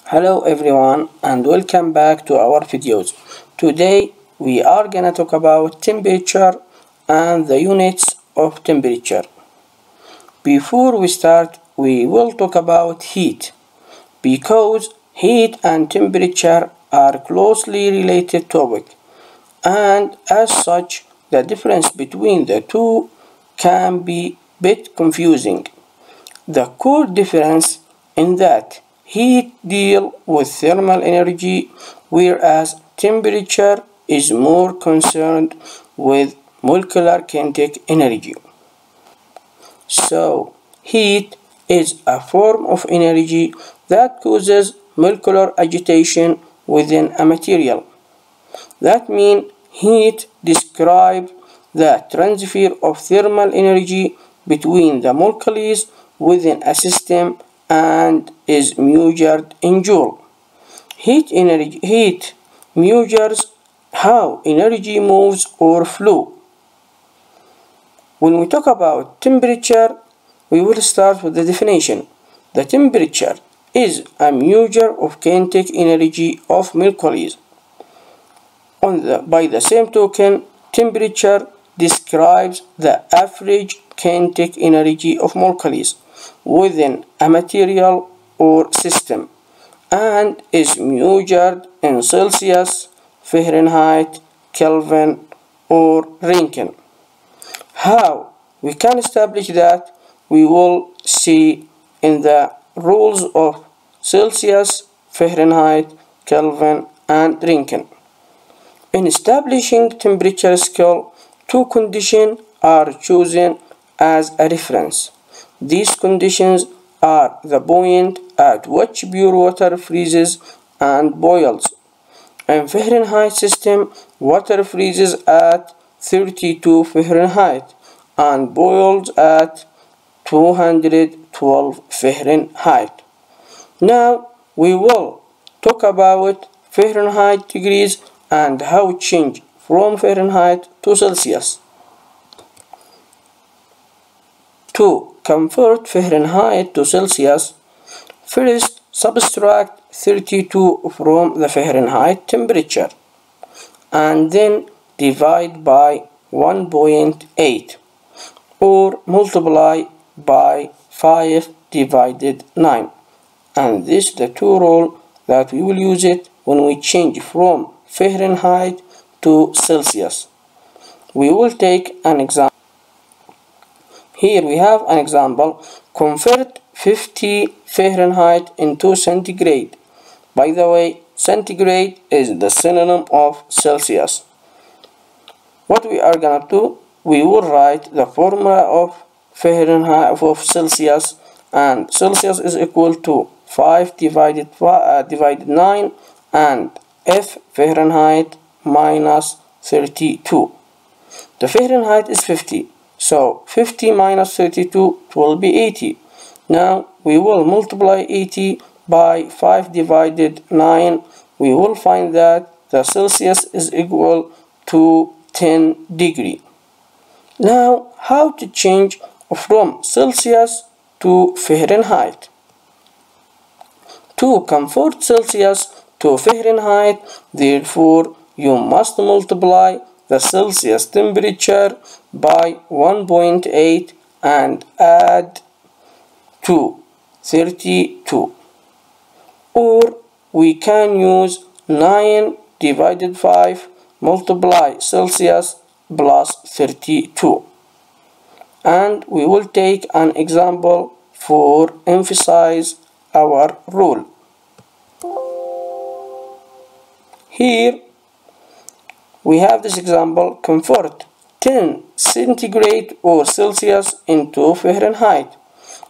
Hello everyone and welcome back to our videos. Today we are gonna talk about temperature and the units of temperature. Before we start, we will talk about heat because heat and temperature are closely related topics, and as such the difference between the two can be a bit confusing. The core difference in that heat deals with thermal energy, whereas temperature is more concerned with molecular kinetic energy. So, heat is a form of energy that causes molecular agitation within a material. That means heat describes the transfer of thermal energy between the molecules within a system and is measured in joule. Heat measures how energy moves or flows. When we talk about temperature, we will start with the definition. The temperature is a measure of kinetic energy of molecules. By the same token, temperature describes the average kinetic energy of molecules within a material or system and is measured in Celsius, Fahrenheit, Kelvin, or Rentgen. How we can establish that we will see in the rules of Celsius, Fahrenheit, Kelvin, and Rentgen. In establishing temperature scale, two conditions are chosen as a reference. These conditions are the point at which pure water freezes and boils. In Fahrenheit system, water freezes at 32 Fahrenheit and boils at 212 Fahrenheit. Now we will talk about Fahrenheit degrees and how it changes from Fahrenheit to Celsius. To convert Fahrenheit to Celsius, first subtract 32 from the Fahrenheit temperature and then divide by 1.8 or multiply by 5 divided 9. And this is the two rule that we will use it when we change from Fahrenheit to Celsius. We will take an example. Here we have an example. Convert 50 Fahrenheit into centigrade. By the way, centigrade is the synonym of Celsius. What we are gonna do, we will write the formula of Fahrenheit of Celsius, and Celsius is equal to 5 divided 9 and F Fahrenheit minus 32. The Fahrenheit is 50, so 50 minus 32 will be 80. Now we will multiply 80 by 5 divided 9. We will find that the Celsius is equal to 10 degree. Now how to change from Celsius to Fahrenheit? To convert Celsius to Fahrenheit, therefore you must multiply the Celsius temperature by 1.8 and add to 32. Or we can use 9 divided 5 multiply Celsius plus 32. And we will take an example for emphasize our rule. Here we have this example. Convert 10 centigrade or Celsius into Fahrenheit.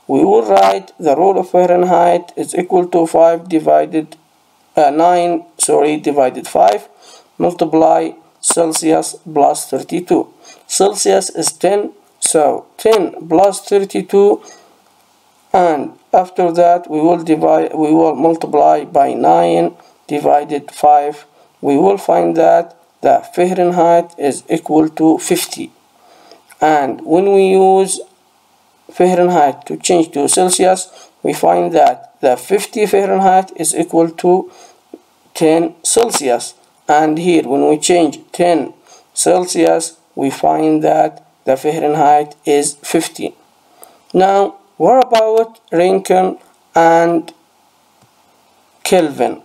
We will write the rule of Fahrenheit is equal to 5 divided 9 divided 5 multiply Celsius plus 32. Celsius is 10, so 10 plus 32, and after that we will multiply by 9 divided 5. We will find that the Fahrenheit is equal to 50. And when we use Fahrenheit to change to Celsius, we find that the 50 Fahrenheit is equal to 10 Celsius. And here when we change 10 Celsius, we find that the Fahrenheit is 50. Now, what about Rincon and Kelvin?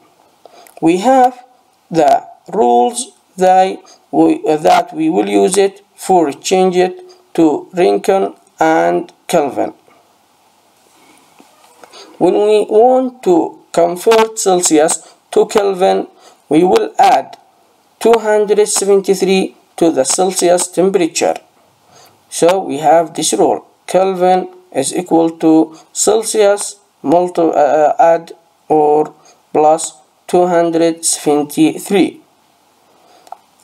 We have the rules that we will use it for change it to Rincon and Kelvin. When we want to convert Celsius to Kelvin, we will add 273 to the Celsius temperature. So we have this rule: Kelvin is equal to Celsius add or plus 273.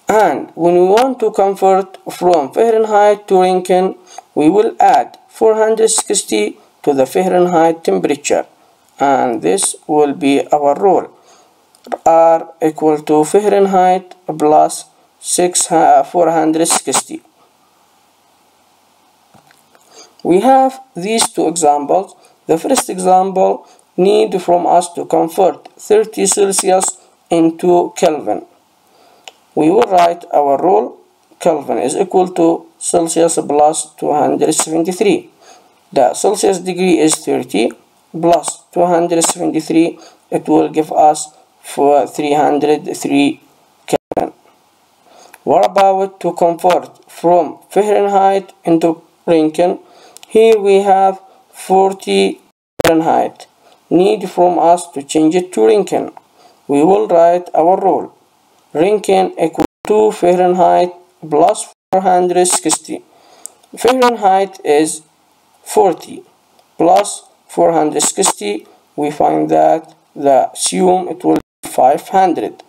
And when we want to convert from Fahrenheit to Rincon, we will add 460 to the Fahrenheit temperature, and this will be our rule: R equal to Fahrenheit plus 460. We have these two examples. The first example need from us to convert 30 Celsius into Kelvin. We will write our rule: Kelvin is equal to Celsius plus 273. The Celsius degree is 30 plus 273. It will give us 303 Kelvin. What about to convert from Fahrenheit into Rincon? Here we have 40 Fahrenheit. Need from us to change it to Rincon. We will write our rule: Rincon equal to Fahrenheit plus 460. Fahrenheit is 40 plus 460. We find that assume it will be 500.